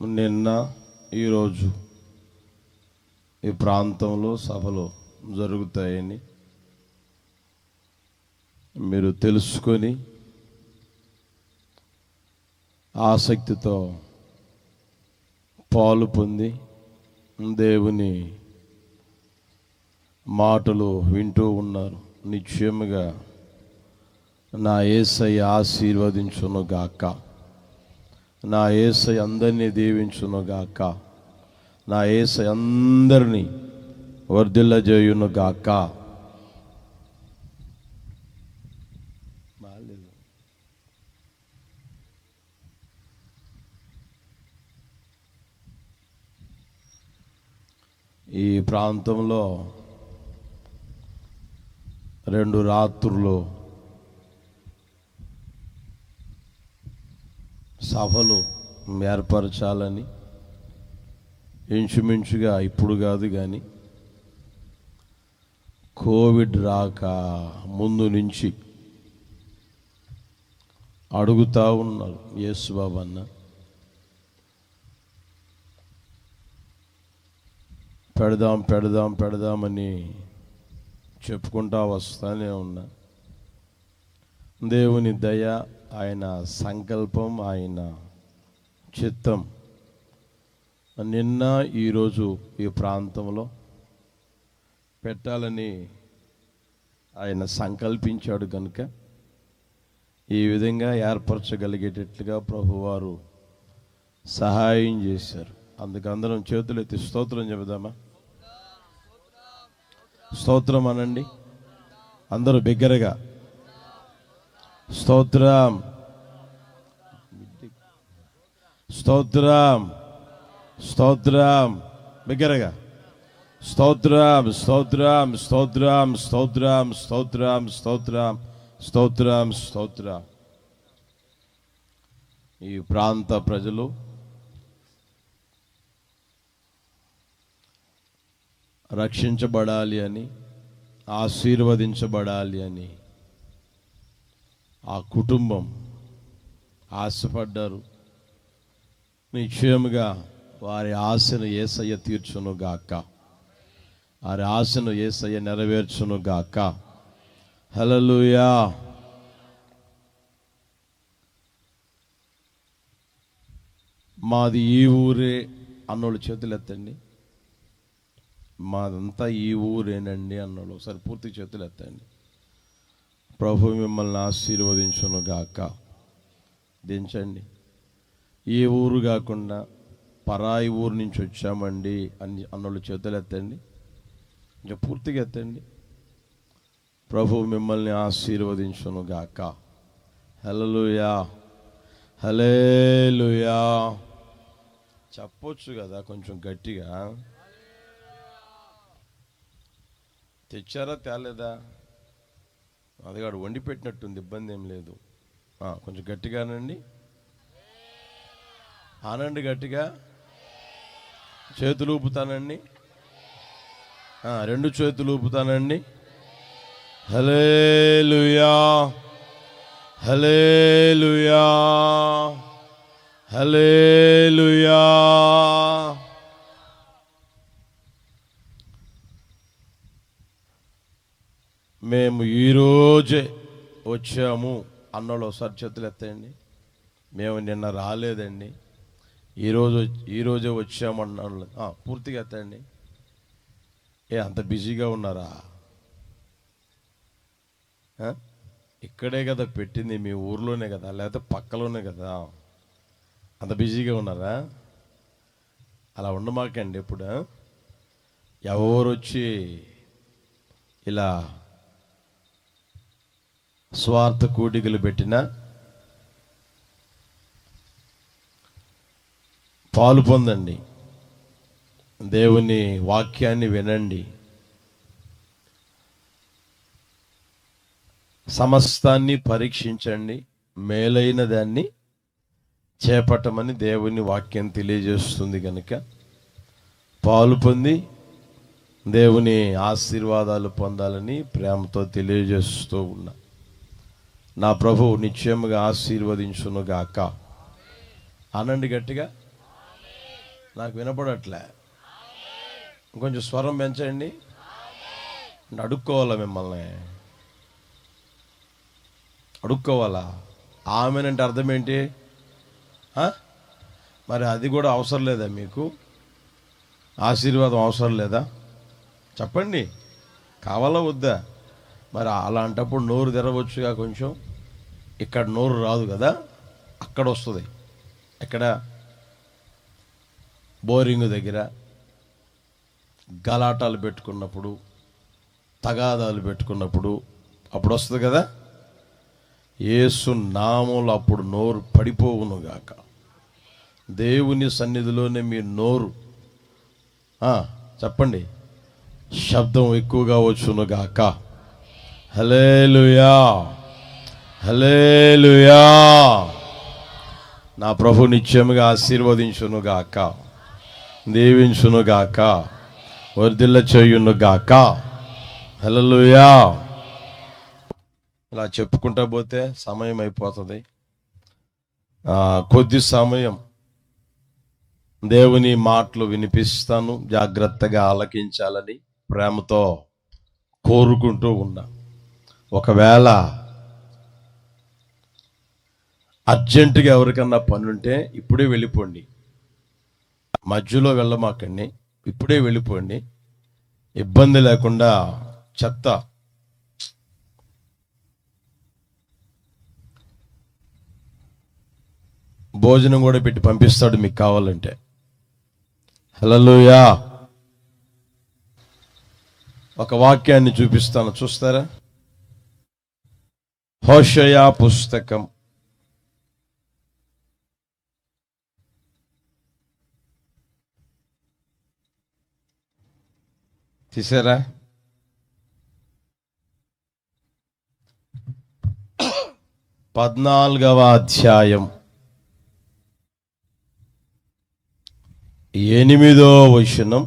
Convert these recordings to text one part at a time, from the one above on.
నిన్న ఈరోజు ఈ ప్రాంతంలో సభలు జరుగుతాయని మీరు తెలుసుకొని ఆసక్తితో పాలు పొంది దేవుని మాటలు వింటూ ఉన్నారు. నిశ్చయముగా నా యేసయ్య ఆశీర్వదించును గాక, నా యేసయ్య అందరినీ దీవించును గాక, నా యేసయ్య అందరినీ వర్ధిల్లజేయును గాక. ఈ ప్రాంతంలో 2 రాత్రులు సభలు ఏర్పరచాలని ఇంచుమించుగా ఇప్పుడు కాదు కానీ కోవిడ్ రాక ముందు నుంచి అడుగుతూ ఉన్నారు. యేసుబాబు అన్న పెడదామని చెప్పుకుంటా వస్తానే ఉన్నా. దేవుని దయ, ఆయన సంకల్పం, ఆయన చిత్తం నిన్న ఈరోజు ఈ ప్రాంతంలో పెట్టాలని ఆయన సంకల్పించాడు కనుక ఈ విధంగా ఏర్పరచగలిగేటట్లుగా ప్రభువారు సహాయం చేశారు. అందుకు అందరం చేతులు ఎత్తి స్తోత్రం చెబుదామా? స్తోత్రం అనండి అందరూ బిగ్గరగా. స్తోత్రం, స్తోత్రం, స్తోత్రం, బిగ్గరగా. స్తోత్రం, స్తోత్రం, స్తోత్రం, స్తోత్రం, స్తోత్రం, స్తోత్రం, స్తోత్రం, స్తోత్రం. ఈ ప్రాంత ప్రజలు రక్షించబడాలి అని, ఆశీర్వదించబడాలి అని ఆ కుటుంబం ఆశపడ్డారు. నిశ్చయముగా వారి ఆశను యేసయ్య తీర్చును గాక, వారి ఆశను యేసయ్య నెరవేర్చును గాక. హల్లెలూయా. మాది ఈ ఊరే అన్నోళ్ళు చేతులు ఎత్తండి. మాదంతా ఈ ఊరేనండి అన్నోళ్ళు ఒకసారి పూర్తి చేతులు ఎత్తండి. ప్రభు మిమ్మల్ని ఆశీర్వదించును గాక. దించండి. ఏ ఊరు కాకుండా పరాయి ఊరు నుంచి వచ్చామండి అన్నోళ్ళు చేతులు ఎత్తండి. ఇంకా పూర్తిగా ఎత్తండి. ప్రభు మిమ్మల్ని ఆశీర్వదించును గాక. హల్లెలూయా, హల్లెలూయా. చెప్పొచ్చు కదా కొంచెం గట్టిగా. తెచ్చారా తేలేదా? అదిగాడు వండి పెట్టినట్టుంది, ఇబ్బంది ఏం లేదు. కొంచెం గట్టిగానండి, ఆనండి గట్టిగా. చేతులు ఊపుతానండి, 2 చేతులు ఊపుతానండి. హల్లెలూయా, హల్లెలూయా, హల్లెలూయా. మేము ఈరోజే వచ్చాము అన్నోళ్ళు ఒకసారి చేతులు ఎత్తండి. మేము నిన్న రాలేదండి, ఈరోజే వచ్చాము అన్నోళ్ళు పూర్తిగా ఎత్తండి. అంత బిజీగా ఉన్నారా? ఇక్కడే కదా పెట్టింది, మీ ఊర్లోనే కదా, లేకపోతే పక్కలోనే కదా. అంత బిజీగా ఉన్నారా? అలా ఉండమాకండి. ఎప్పుడు ఎవరు వచ్చి ఇలా స్వార్థ కూడికలు పెట్టినా పాలు పొందండి. దేవుని వాక్యాన్ని వినండి. సమస్తాన్ని పరీక్షించండి, మేలైన దాన్ని చేపట్టమని దేవుని వాక్యం తెలియజేస్తుంది. కనుక పాలు పొంది దేవుని ఆశీర్వాదాలు పొందాలని ప్రేమతో తెలియజేస్తూ ఉన్నా. నా ప్రభువు నిశ్చయముగా ఆశీర్వదించును గాక. అనండి గట్టిగా. నాకు వినపడట్లే. ఇంకొంచెం స్వరం పెంచండి. అడుక్కోవాలా మిమ్మల్ని? అడుక్కోవాలా? ఆమెనంటే అర్థం ఏంటి? మరి అది కూడా అవసరం లేదా మీకు? ఆశీర్వాదం అవసరం లేదా? చెప్పండి, కావాలా వద్దా? మరి అలాంటప్పుడు నోరు తెరవచ్చుగా కొంచెం. ఇక్కడ నోరు రాదు కదా, అక్కడ వస్తుంది. ఎక్కడ? బోరింగ్ దగ్గర గలాటాలు పెట్టుకున్నప్పుడు, తగాదాలు పెట్టుకున్నప్పుడు అప్పుడు వస్తుంది కదా. యేసు నామములో అప్పుడు నోరు పడిపోవునుగాక. దేవుని సన్నిధిలోనే మీ నోరు చెప్పండి, శబ్దం ఎక్కువగా వచ్చునుగాక. హల్లెలూయా, హల్లెలూయా. నా ప్రభు నిత్యముగా ఆశీర్వదించునుగాక, దీవించునుగాక, వర్ధిల్ల చేయునుగాక. హల్లెలూయా. ఇలా చెప్పుకుంటా పోతే సమయం అయిపోతుంది. కొద్ది సమయం దేవుని మాటలు వినిపిస్తాను, జాగ్రత్తగా ఆలకించాలని ప్రేమతో కోరుకుంటూ ఉన్నా. ఒకవేళ అర్జెంటుగా ఎవరికన్నా పనుంటే ఇప్పుడే వెళ్ళిపోండి, మధ్యలో వెళ్ళమాకండి, ఇప్పుడే వెళ్ళిపోండి. ఇబ్బంది లేకుండా చెత్త భోజనం కూడా పెట్టి పంపిస్తాడు మీకు కావాలంటే. హల్లెలూయా. ఒక వాక్యాన్ని చూపిస్తాను, చూస్తారా? హోషేయ పుస్తకం తీసారా? 14వ అధ్యాయం 8వ వచనం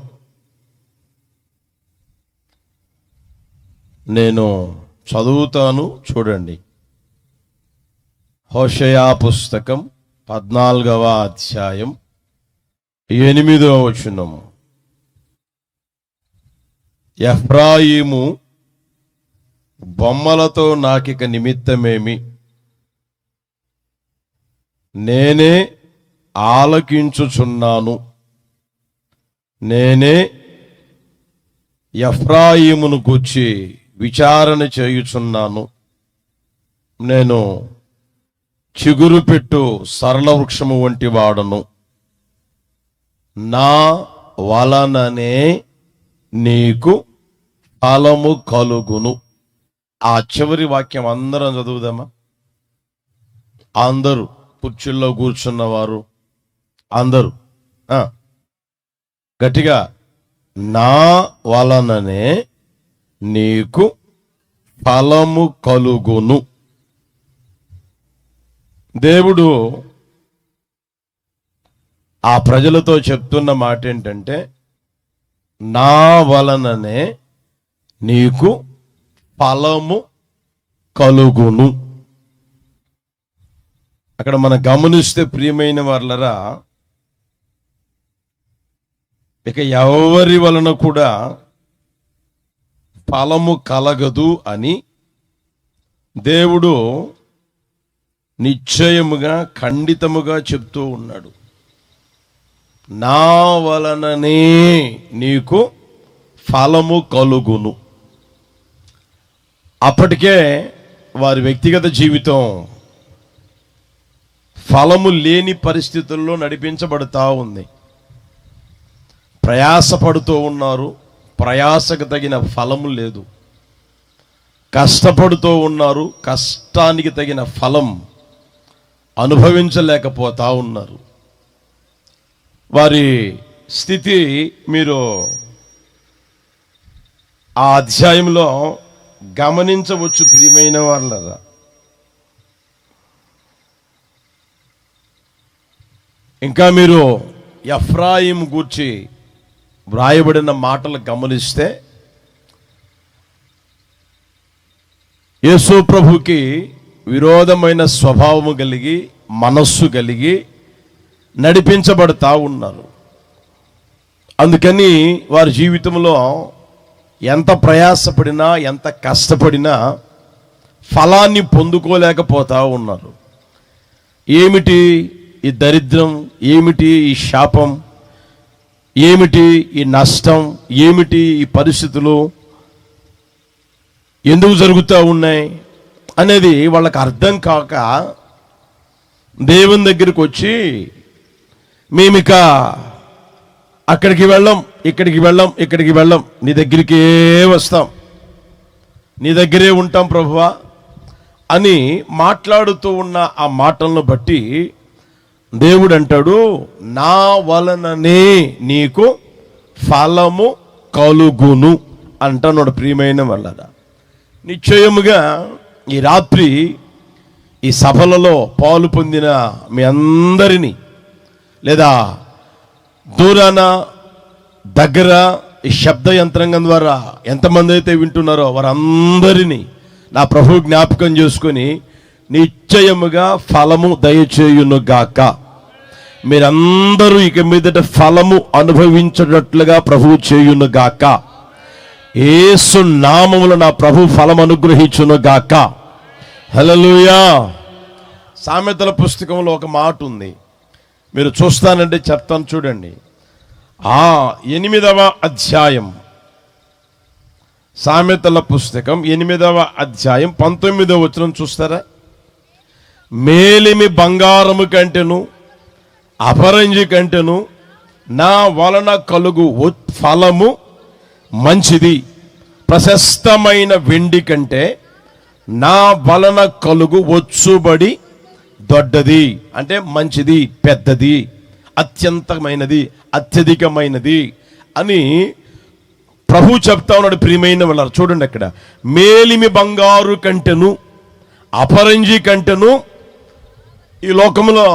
నేను చదువుతాను, చూడండి. హోషేయ పుస్తకం 14వ అధ్యాయం 8వ వచనం. ఎఫ్రాయిము బొమ్మలతో నాకిక నిమిత్తమేమి, నేనే ఆలకించుచున్నాను. నేనే ఎఫ్రాయిమును గూర్చి విచారణ చేయుచున్నాను. నేను చిగురు పెట్టు సరళ వృక్షము వంటి వాడను, నా వలననే నీకు ఫలము కలుగును. ఆ చివరి వాక్యం అందరం చదువుదామా? అందరూ కుర్చీల్లో కూర్చున్నవారు అందరూ గట్టిగా, నా వలననే నీకు ఫలము కలుగును. దేవుడు ఆ ప్రజలతో చెప్తున్న మాట ఏంటంటే, నా వలననే నీకు ఫలము కలుగును. అక్కడ మనం గమనిస్తే ప్రియమైన వారలారా, ఇక ఎవరి వలన కూడా ఫలము కలగదు అని దేవుడు నిశ్చయముగా ఖండితముగా చెప్తూ ఉన్నాడు. నా వలననే నీకు ఫలము కలుగును. అప్పటికే వారి వ్యక్తిగత జీవితం ఫలము లేని పరిస్థితుల్లో నడిపించబడుతూ ఉంది. ప్రయాసపడుతూ ఉన్నారు, ప్రయాసకు తగిన ఫలము లేదు. కష్టపడుతూ ఉన్నారు, కష్టానికి తగిన ఫలం అనుభవించలేకపోతా ఉన్నారు. వారి స్థితి మీరు ఆ అధ్యాయంలో గమనించవచ్చు ప్రియమైన వాళ్ళరా. ఇంకా మీరు ఎఫ్రాయిం గూర్చి వ్రాయబడిన మాటలు గమనిస్తే, యేసు ప్రభుకి విరోధమైన స్వభావము కలిగి, మనస్సు కలిగి నడిపించబడతా ఉన్నారు. అందుకని వారి జీవితంలో ఎంత ప్రయాసపడినా ఎంత కష్టపడినా ఫలాన్ని పొందుకోలేకపోతా ఉన్నారు. ఏమిటి ఈ దరిద్రం, ఏమిటి ఈ శాపం, ఏమిటి ఈ నష్టం, ఏమిటి ఈ పరిస్థితులు ఎందుకు జరుగుతూ ఉన్నాయి అనేది వాళ్ళకి అర్థం కాక దేవుని దగ్గరికి వచ్చి మేమిక అక్కడికి వెళ్ళం, ఇక్కడికి వెళ్ళం, ఇక్కడికి వెళ్ళం, నీ దగ్గరికే వస్తాం, నీ దగ్గరే ఉంటాం ప్రభువా అని మాట్లాడుతూ ఉన్న ఆ మాటలను బట్టి దేవుడు అంటాడు, నా వలననే నీకు ఫలము కలుగును అంటున్నాడు. ప్రియమైన వాళ్ళరా, నిశ్చయముగా ఈ రాత్రి ఈ సభలలో పాలు పొందిన మీ అందరినీ, లేదా దూరాన దగ్గర ఈ శబ్ద యంత్రాంగం ద్వారా ఎంతమంది అయితే వింటున్నారో వారందరినీ నా ప్రభు జ్ఞాపకం చేసుకొని నిశ్చయముగా ఫలము దయచేయునుగాక. మీరందరూ ఇక మీదట ఫలము అనుభవించేటట్లుగా ప్రభువు చేయునుగాక. యేసు నామములో నా ప్రభు ఫలం అనుగ్రహించునుగాక. హల్లెలూయా. సామెతల పుస్తకంలో ఒక మాట ఉంది, మీరు చూస్తానంటే చెప్తాను చూడండి. 8వ అధ్యాయం, సామెతల పుస్తకం 8వ అధ్యాయం 19వ వచనం చూస్తారా? మేలిమి బంగారము కంటెను అపరంజి కంటెను నా వలన కలుగు ఫలము మంచిది, ప్రశస్తమైన వెండి కంటే నా వలన కలుగు వచ్చుబడి దొడ్డది. అంటే మంచిది, పెద్దది, అత్యంతమైనది, అత్యధికమైనది అని ప్రభు చెప్తా ఉన్నాడు. ప్రియమైన వాళ్ళ చూడండి, అక్కడ మేలిమి బంగారు కంటెను అపరంజి కంటెను. ఈ లోకంలో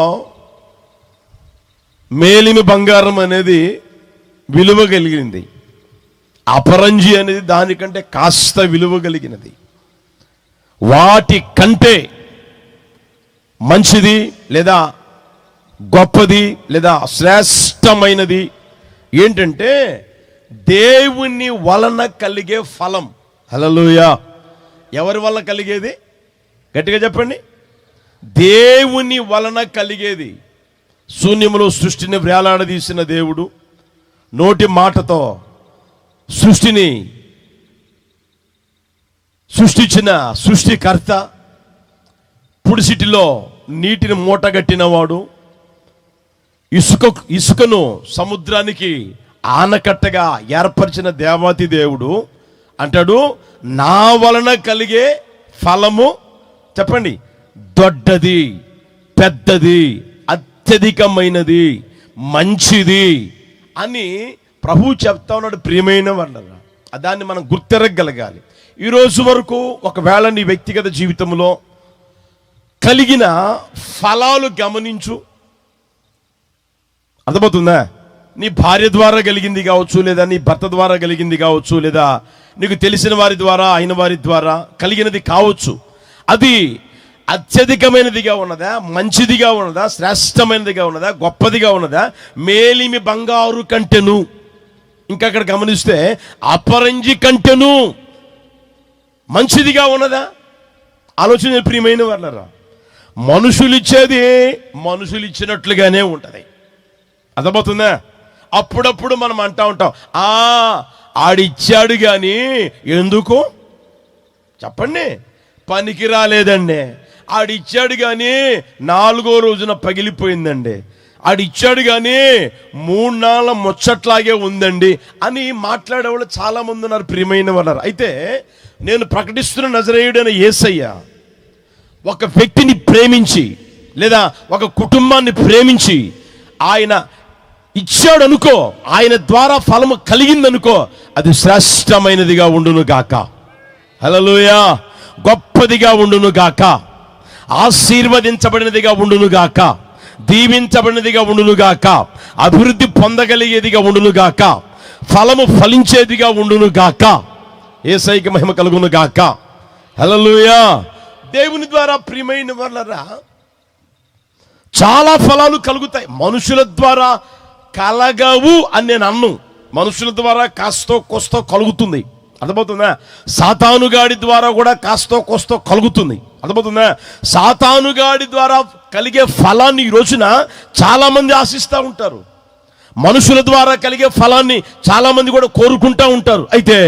మేలిమి బంగారం అనేది విలువ కలిగింది, అపరంజి అనేది దానికంటే కాస్త విలువ కలిగినది. వాటి కంటే మంచిది లేదా గొప్పది లేదా శ్రేష్టమైనది ఏంటంటే దేవుని వలన కలిగే ఫలం. హల్లెలూయా. ఎవరి వలన కలిగేది? గట్టిగా చెప్పండి. దేవుని వలన కలిగేది. శూన్యములో సృష్టిని వేలాడదీసిన దేవుడు నోటి మాటతో సృష్టిని సృష్టించిన సృష్టికర్త, పుడిసిటిలో నీటిని మూటగట్టినవాడు, ఇసుకను సముద్రానికి ఆనకట్టగా ఏర్పరిచిన దేవాతి దేవుడు అంటాడు, నా వలన కలిగే ఫలము చెప్పండి దొడ్డది, పెద్దది, అత్యధికమైనది, మంచిది అని ప్రభు చెప్తా ఉన్నాడు. ప్రియమైన వాళ్ళరా, దాన్ని మనం గుర్తెరగగలగాలి. ఈరోజు వరకు ఒకవేళ నీ వ్యక్తిగత జీవితంలో కలిగిన ఫలాలు గమనించు. అర్థమవుతుందా? నీ భార్య ద్వారా కలిగింది కావచ్చు, లేదా నీ భర్త ద్వారా కలిగింది కావచ్చు, లేదా నీకు తెలిసిన వారి ద్వారా అయిన వారి ద్వారా కలిగినది కావచ్చు. అది అత్యధికమైనదిగా ఉన్నదా, మంచిదిగా ఉన్నదా, శ్రేష్టమైనదిగా ఉన్నదా, గొప్పదిగా ఉన్నదా? మేలిమి బంగారు కంటెను, ఇంకా అక్కడ గమనిస్తే అపరంజి కంటెను మంచిదిగా ఉన్నదా? ఆలోచన ప్రియమైన వాళ్ళరా, మనుషులు ఇచ్చేది మనుషులు ఇచ్చినట్లుగానే ఉంటుంది. అర్థమవుతుందా? అప్పుడప్పుడు మనం అంటా ఉంటాం, ఆడిచ్చాడు కానీ ఎందుకు చెప్పండి, పనికి రాలేదండి. ఆడిచ్చాడు కానీ 4వ రోజున పగిలిపోయిందండి. ఆడిచ్చాడు కానీ 3 నాళ్ళ ముచ్చట్లాగే ఉందండి అని మాట్లాడేవాళ్ళు చాలా మంది ఉన్నారు. ప్రియమైన వాళ్ళు, అయితే నేను ప్రకటిస్తున్న నజరేయుడైన యేసయ్య ఒక వ్యక్తిని ప్రేమించి లేదా ఒక కుటుంబాన్ని ప్రేమించి ఆయన ఇచ్చాడు అనుకో, ఆయన ద్వారా ఫలము కలిగిందనుకో, అది శ్రేష్టమైనదిగా ఉండును గాక. హల్లెలూయా. గొప్పదిగా ఉండును గాక, ఆశీర్వదించబడినదిగా ఉండును గాక, దీవించబడినదిగా ఉండును గాక, అభివృద్ధి పొందగలిగేదిగా ఉండును గాక, ఫలము ఫలించేదిగా ఉండును గాక. యేసయ్యకి మహిమ కలుగును గాక. హల్లెలూయా. దేవుని ద్వారా ప్రియమైన వాళ్ళరా చాలా ఫలాలు కలుగుతాయి. మనుషుల ద్వారా కలగవు అని నేను అన్ను. మనుషుల ద్వారా కాస్తో కోస్తో కలుగుతుంది, అర్థమవుతుందా? సాతానుగాడి ద్వారా కూడా కాస్తో కోస్తో కలుగుతుంది, అర్థమవుతుందా? సాతానుగాడి ద్వారా కలిగే ఫలాన్ని ఈ రోజున చాలా మంది ఆశిస్తూ ఉంటారు. మనుషుల ద్వారా కలిగే ఫలాన్ని చాలా మంది కూడా కోరుకుంటూ ఉంటారు. అయితే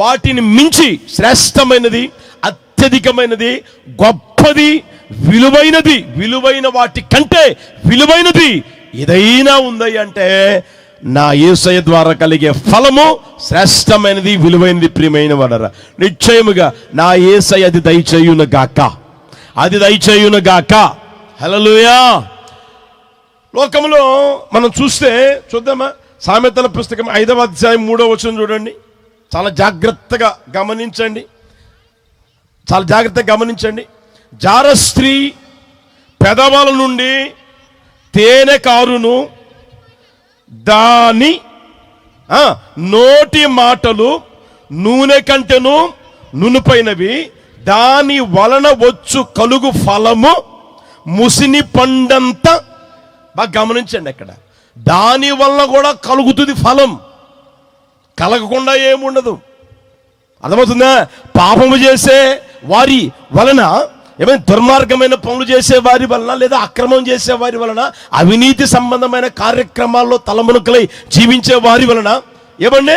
వాటిని మించి శ్రేష్టమైనది, అత్యధికమైనది, గొప్పది, విలువైన వాటి కంటే విలువైనది ఏదైనా ఉంది అంటే నా యేసయ్య ద్వారా కలిగే ఫలము శ్రేష్టమైనది, విలువైనది. ప్రియమైన వారరా, నిశ్చయముగా నా యేసయ్య అది దయచేయును గాక. హల్లెలూయా. లోకంలో మనం చూద్దామా? సామెతల పుస్తకం 5వ అధ్యాయం 3వ వచనం చూడండి. చాలా జాగ్రత్తగా గమనించండి. జార స్త్రీ పెదవుల నుండి తేనె కారును, దాని నోటి మాటలు నూనె కంటెను నునుపైనవి, దాని వలన వచ్చు కలుగు ఫలము ముసిని పండంత. బాగా గమనించండి, అక్కడ దాని వలన కూడా కలుగుతుంది ఫలం, కలగకుండా ఏముండదు. అర్థమవుతుందా? పాపము చేసే వారి వలన, ఏమైనా దుర్మార్గమైన పనులు చేసే వారి వలన, లేదా అక్రమం చేసే వారి వలన, అవినీతి సంబంధమైన కార్యక్రమాల్లో తలమునకలై జీవించే వారి వలన ఏమంటే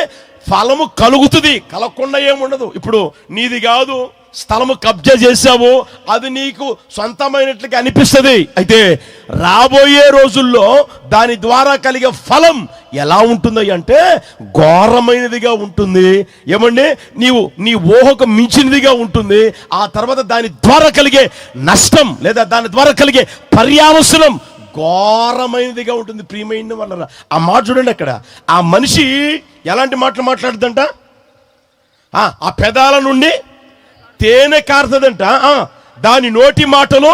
ఫలము కలుగుతుంది, కలగకుండా ఏముండదు. ఇప్పుడు నీది కాదు, స్థలము కబ్జా చేశావు, అది నీకు సొంతమైనట్లుగా అనిపిస్తుంది. అయితే రాబోయే రోజుల్లో దాని ద్వారా కలిగే ఫలం ఎలా ఉంటుంది అంటే ఘోరమైనదిగా ఉంటుంది. ఏమండి, నీ ఊహకు మించినదిగా ఉంటుంది. ఆ తర్వాత దాని ద్వారా కలిగే నష్టం లేదా దాని ద్వారా కలిగే పర్యావసనం ఘోరమైనదిగా ఉంటుంది. ప్రియమైన వాళ్ళ ఆ మాట చూడండి, అక్కడ ఆ మనిషి ఎలాంటి మాటలు మాట్లాడుతుందంట? ఆ పెదాల నుండి తేనె కారుతుందంట, దాని నోటి మాటలు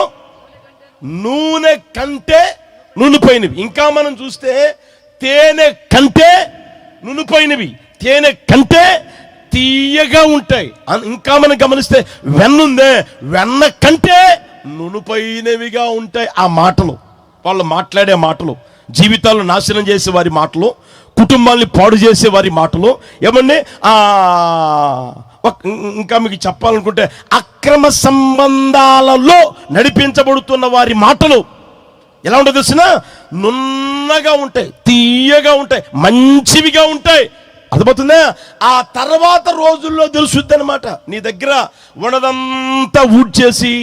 నూనె కంటే నునుపైనవి. ఇంకా మనం చూస్తే తేనె కంటే నునుపైనవి, తేనె కంటే తీయగా ఉంటాయి. ఇంకా మనం గమనిస్తే వెన్నుందే, వెన్న కంటే నునుపైనవిగా ఉంటాయి. ఆ మాటలు, వాళ్ళు మాట్లాడే మాటలు, జీవితాలను నాశనం చేసే వారి మాటలు, కుటుంబాన్ని పాడు చేసే వారి మాటలు, ఏమండి ఇంకా మీకు చెప్పాలనుకుంటే అక్రమ సంబంధాలలో నడిపించబడుతున్న వారి మాటలు ఎలా ఉంటుందో తెలిసిన? నున్నగా ఉంటాయి, తీయగా ఉంటాయి, మంచివిగా ఉంటాయి. అర్థమవుతుందా? ఆ తర్వాత రోజుల్లో తెలుసుద్ది అనమాట. నీ దగ్గర ఉన్నదంతా ఊడ్చేసి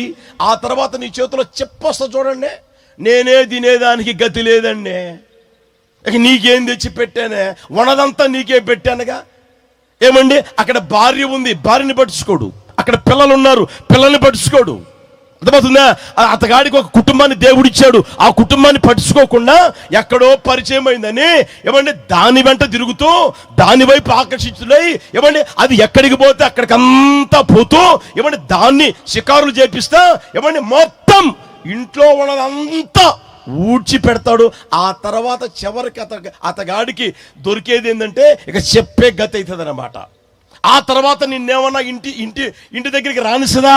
ఆ తర్వాత నీ చేతిలో చెప్పొస్తా చూడండి, నేనే తినేదానికి గతి లేదండి, ఇక నీకేం తెచ్చి పెట్టానే, ఉన్నదంతా నీకే పెట్టానుగా. ఏమండి, అక్కడ భార్య ఉంది, భార్యని పట్టించుకోడు. అక్కడ పిల్లలు ఉన్నారు, పిల్లల్ని పట్టించుకోడు. అర్థమవుతుందా? అతగాడికి ఒక కుటుంబాన్ని దేవుడిచ్చాడు, ఆ కుటుంబాన్ని పట్టించుకోకుండా ఎక్కడో పరిచయం అయిందని ఏమండి దాని వెంట తిరుగుతూ దాని వైపు ఆకర్షితులై ఏమండి అది ఎక్కడికి పోతే అక్కడికంతా పోతూ ఏమండి దాన్ని షికారులు చేపిస్తా ఏమండి మొత్తం ఇంట్లో ఉన్నదంతా ఊడ్చి పెడతాడు. ఆ తర్వాత చివరికి అతగాడికి దొరికేది ఏంటంటే ఇక చెప్పే గతి అవుతుంది అన్నమాట. ఆ తర్వాత నిన్నేమన్నా ఇంటి దగ్గరికి రానిసదా,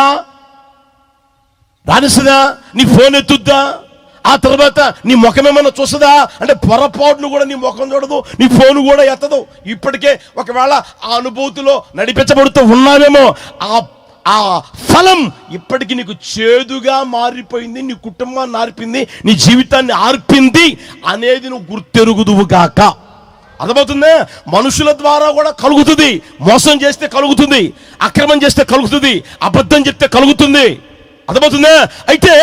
నీ ఫోన్ ఎత్తుద్దా, ఆ తర్వాత నీ ముఖం ఏమన్నా చూస్తుందా అంటే పొరపాటును కూడా నీ ముఖం చూడదు, నీ ఫోన్ కూడా ఎత్తదు. ఇప్పటికే ఒకవేళ ఆ అనుభూతిలో నడిపించబడుతూ ఉన్నావేమో, ఆ ఫలం ఇప్పటికి నీకు చేదుగా మారిపోయింది, నీ కుటుంబాన్ని ఆర్పింది, నీ జీవితాన్ని ఆర్పింది అనేది నువ్వు గుర్తెరుగుదువు గాక. అర్థమవుతుందా? మనుషుల ద్వారా కూడా కలుగుతుంది, మోసం చేస్తే కలుగుతుంది, అక్రమం చేస్తే కలుగుతుంది, అబద్ధం చెప్తే కలుగుతుంది. అర్థమవుతుందా? అయితే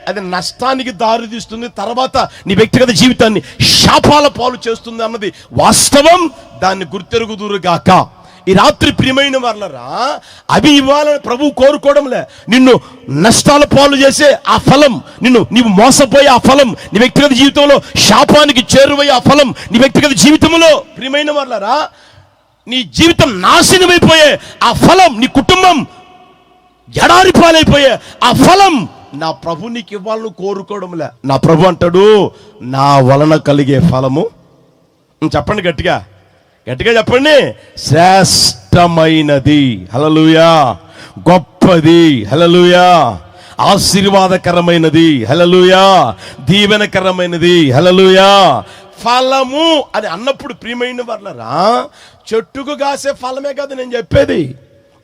అది నష్టానికి దారి తీస్తుంది, తర్వాత నీ వ్యక్తిగత జీవితాన్ని శాపాల పాలు చేస్తుంది అన్నది వాస్తవం. దాన్ని గుర్తెరుగుదురు గాక. ఈ రాత్రి ప్రియమైన వాళ్ళరా, అవి ఇవ్వాలని ప్రభు కోరుకోవడంలే, నిన్ను నష్టాల పాలు చేసే ఆ ఫలం, నీవు మోసపోయే ఆ ఫలం, నీ వ్యక్తిగత జీవితంలో శాపానికి చేరువయ్యే ఆ ఫలం, నీ వ్యక్తిగత జీవితంలో ప్రియమైన వాళ్ళరా నీ జీవితం నాశనమైపోయే ఆ ఫలం, నీ కుటుంబం ఎడారి పాలైపోయే ఆ ఫలం నా ప్రభు నీకు ఇవ్వాలని కోరుకోవడంలే. నా ప్రభు అంటాడు, నా వలన కలిగే ఫలము, చెప్పండి గట్టిగా చెప్పండి, శ్రేష్టమైనది, హల్లెలూయా, గొప్పది, హల్లెలూయా, ఆశీర్వాదకరమైనది, హల్లెలూయా, దీవెనకరమైనది, హల్లెలూయా, ఫలము అని అన్నప్పుడు ప్రియమైన వాళ్ళరా, చెట్టుకు కాసే ఫలమే కదా నేను చెప్పేది.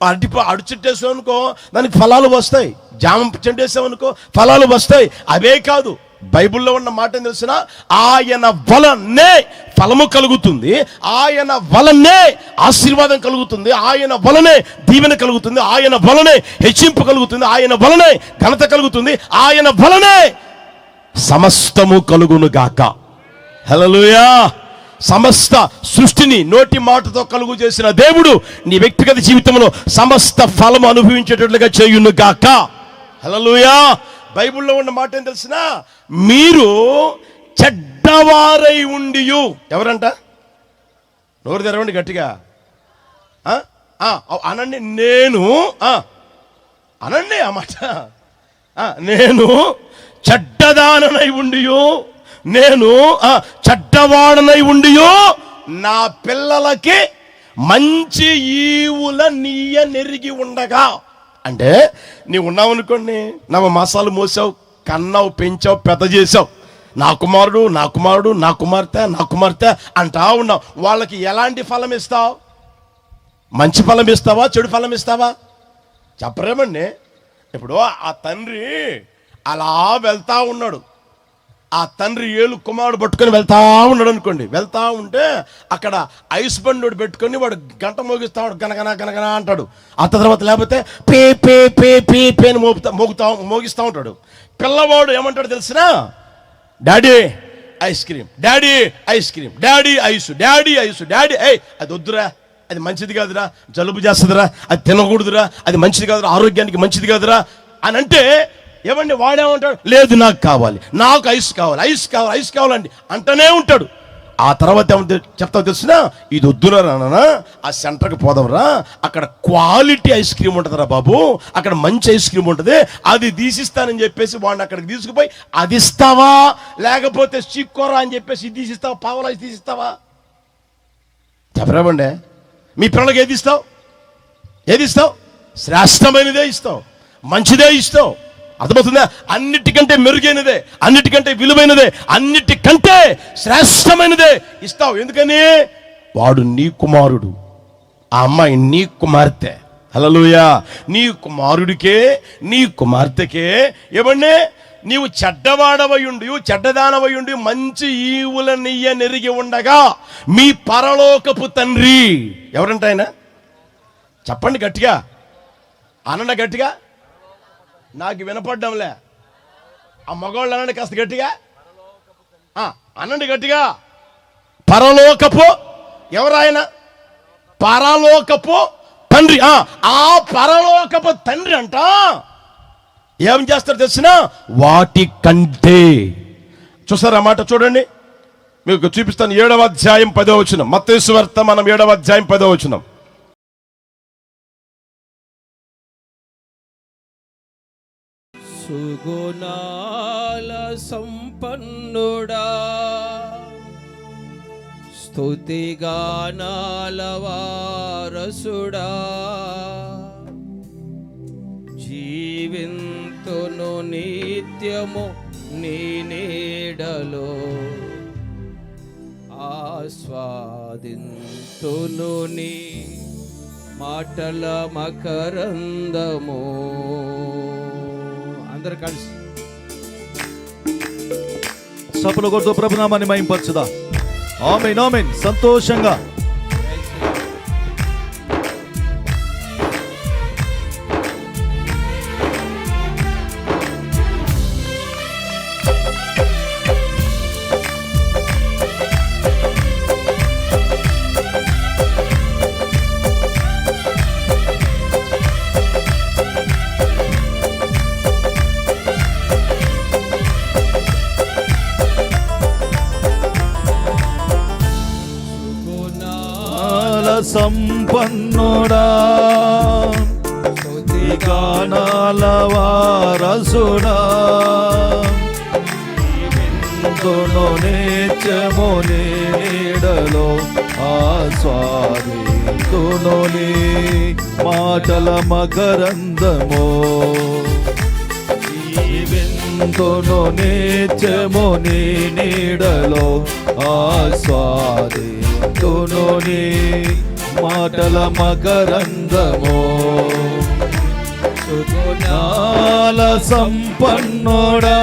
అడు చెట్టు వేసామనుకో దానికి ఫలాలు వస్తాయి, జామ చెట్టు వేసామనుకో ఫలాలు వస్తాయి. అవే కాదు, బైబిల్లో ఉన్న మాట ఏం తెలిసిన, ఆయన వలనే ఫలము కలుగుతుంది, ఆయన వలనే ఆశీర్వాదం కలుగుతుంది, ఆయన వలనే దీవెన కలుగుతుంది, ఆయన వలనే హెచ్చింపు కలుగుతుంది, ఆయన వలనే ఘనత కలుగుతుంది, ఆయన వలనే సమస్తము కలుగును గాక. హల్లెలూయా. సమస్త సృష్టిని నోటి మాటతో కలుగు చేసిన దేవుడు నీ వ్యక్తిగత జీవితంలో సమస్త ఫలము అనుభవించేటట్లుగా చేయును గాక. హల్లెలూయా. బైబిల్లో ఉన్న మాట ఏం తెలిసిన, మీరు చెడ్డవారై ఉండి, ఎవరంట? నోరు తెరవండి గట్టిగా అనండి. నేను అనండి ఆ మాట. నేను చెడ్డదాననై ఉండి, నేను చెడ్డవాడనై ఉండి నా పిల్లలకి మంచి ఈవుల నీయ నెరిగి ఉండగా. అంటే నీవు ఉన్నావు అనుకోండి, నవ మాసాలు మోసావు, కన్నావు, పెంచావు, పెద్ద చేసావు, నా కుమారుడు నా కుమారుడు నా కుమార్తె నా కుమార్తె అంటా ఉన్నావు. వాళ్ళకి ఎలాంటి ఫలం ఇస్తావు? మంచి ఫలం ఇస్తావా, చెడు ఫలం ఇస్తావా? చెప్పరేమండి. ఇప్పుడు ఆ తండ్రి అలా వెళ్తా ఉన్నాడు, ఆ తండ్రి ఏలు కుమారుడు పట్టుకొని వెళ్తా ఉన్నాడు అనుకోండి. వెళ్తా ఉంటే అక్కడ ఐస్ బండి పెట్టుకొని వాడు గంట మోగిస్తా ఉన్నాడు, గనగన గనగన అంటాడు. ఆ తర్వాత లేకపోతే pay pay pay pay pay అని మోగిస్తూ ఉంటాడు. పిల్లవాడు ఏమంటాడు తెలిసినా, daddy ice cream, daddy ice cream, daddy ice, daddy ice, daddy. అది వద్దురా, అది మంచిది కాదురా, జలుబు చేస్తుందిరా, అది తినకూడదురా, అది మంచిది కాదురా, ఆరోగ్యానికి మంచిది కాదురా అని అంటే ఏమండి వాడేమంటాడు, లేదు నాకు కావాలి, నాకు ఐస్ కావాలి, ఐస్ కావాలి, ఐస్ కావాలండి అంటనే ఉంటాడు. ఆ తర్వాత ఏమంటే చెప్తావు తెలిసినా, ఇది వద్దురా నాన్న, ఆ సెంటర్కి పోదాంరా, అక్కడ క్వాలిటీ ఐస్ క్రీమ్ ఉంటుందిరా బాబు, అక్కడ మంచి ఐస్ క్రీమ్ ఉంటుంది, అది తీసిస్తానని చెప్పేసి వాడిని అక్కడికి తీసుకుపోయి అది ఇస్తావా, లేకపోతే చిక్కోరా అని చెప్పేసి ఇది తీసిస్తావా, పావలా తీసిస్తావా? చెప్పరామండి. మీ పిల్లలకి ఏది ఇస్తావు? ఏది ఇస్తావు? శ్రేష్టమైనదే ఇస్తావు, మంచిదే ఇస్తావు. అర్థమవుతుందా? అన్నిటికంటే మెరుగైనదే, అన్నిటికంటే విలువైనదే, అన్నిటికంటే శ్రేష్టమైనదే ఇస్తావు. ఎందుకని? వాడు నీ కుమారుడు, ఆ అమ్మాయి నీ కుమార్తె. హల్లెలూయా. నీ కుమారుడికే నీ కుమార్తెకే ఏమండి, నీవు చెడ్డవాడవయుండి చెడ్డదానవయుండి మంచి ఈవుల నీయ నెరిగి ఉండగా మీ పరలోకపు తండ్రి. ఎవరంట ఆయన? చెప్పండి గట్టిగా, అనండి గట్టిగా. నాకు వినపడ్డంలే. ఆ మగవాళ్ళు అనండి కాస్త గట్టిగా, అనండి గట్టిగా. పరలోకపు ఎవరాయన? పరలోకపు తండ్రి. ఆ పరలోకపు తండ్రి అంట ఏం చేస్తారు తెలిసిన, వాటి కంటే. చూసారా మాట? చూడండి, మీకు చూపిస్తాను. 7వ అధ్యాయం 10వ వచనం, మత్తయి సువార్త మనం 7వ అధ్యాయం 10వ వచనం. సుగుణాల సంపన్నుడా, స్తుతిగానాల వారసుడా, జీవింతును నిత్యము నీ నీడలో, ఆస్వాదింతును నీ మాటల మకరందము. అందరు కలిసి సభలో కొడుతూ ప్రభునామాన్ని మహింపరచుదా. ఆమేన్ ఆమేన్. సంతోషంగా సంపన్నుడా, స్తుతిగానాల వారసుడా, జీవింతును నిత్యము నీ నీడలో, ఆస్వాదింతును నీ మాటల మకరందము. జీవింతును జీవింతును నిత్యము నీ నీడలో ఆస్వాదింతును నీ మాటల మకరందము సుగుణాల సంపన్నుడా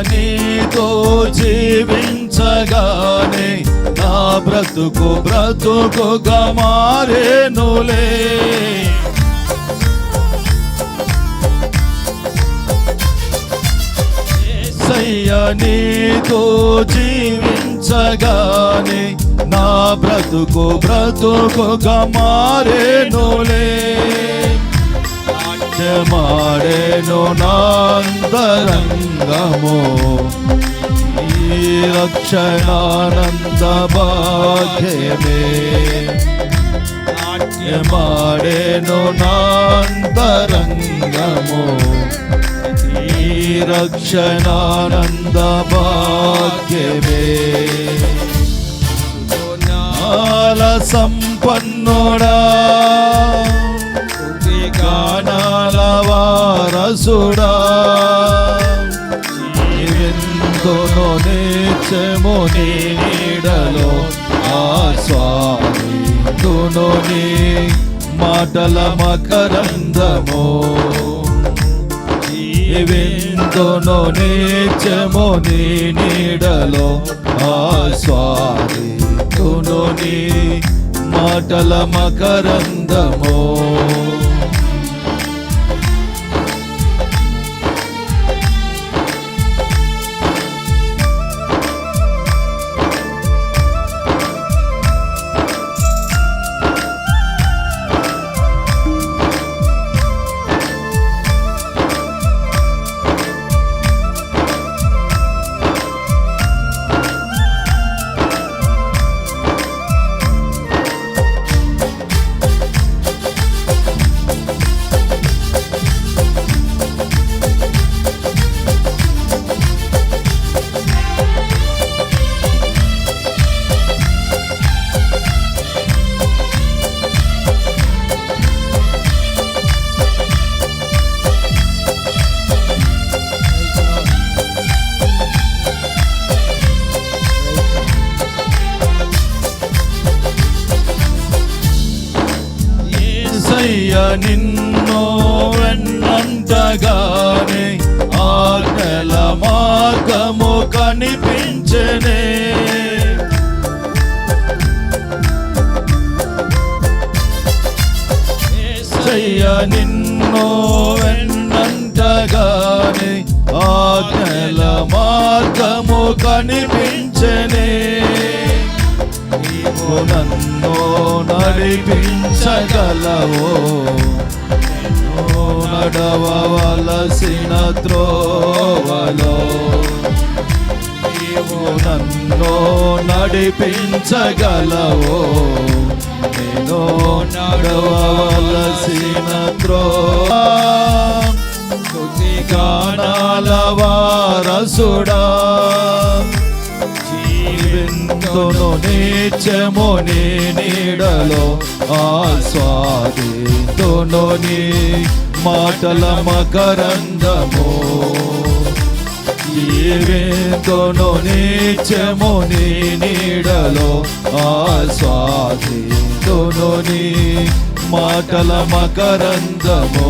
నీతో జీవించగానే నా బ్రతుకుగా మారేనులే యేసయ్యా నీతో జీవించగానే నా బ్రతుకుగా మారేనులే మాడేను నాంతరంగము ఈ రక్షణానంద భాగ్యమే మాడేను నాంతరంగము ఈ రక్షణానంద భాగ్యమే సుగుణాల సంపన్నుడా గానాల వారసుడా జీవింతును నిత్యము నీ నీడలో ఆస్వాదింతును నీ మాటల మకరందము జీవింతును నిత్యము నీ నీడలో ఆస్వాదింతును నీ మాటల మకరందము నిన్ను వెన్నంటగానే ఆజ్ఞల మార్గము కనిపించెనే యేసయ్య నిన్ను వెన్నంటగానే ఆజ్ఞల మార్గము కనిపించెనే నీవు నన్ను నడిపించగలవో నడవవలసిన త్రోవలో నీవు నన్ను నడిపించగలవో నేను నడవవలసిన త్రోవ గానాల వారసుడా జీవింతును నిత్యము నీ నీడలో ఆస్వాదింతును నీ మాటల మకరందము జీవింతును నిత్యము నీ నీడలో ఆస్వాదింతును నీ మాటల మకరందము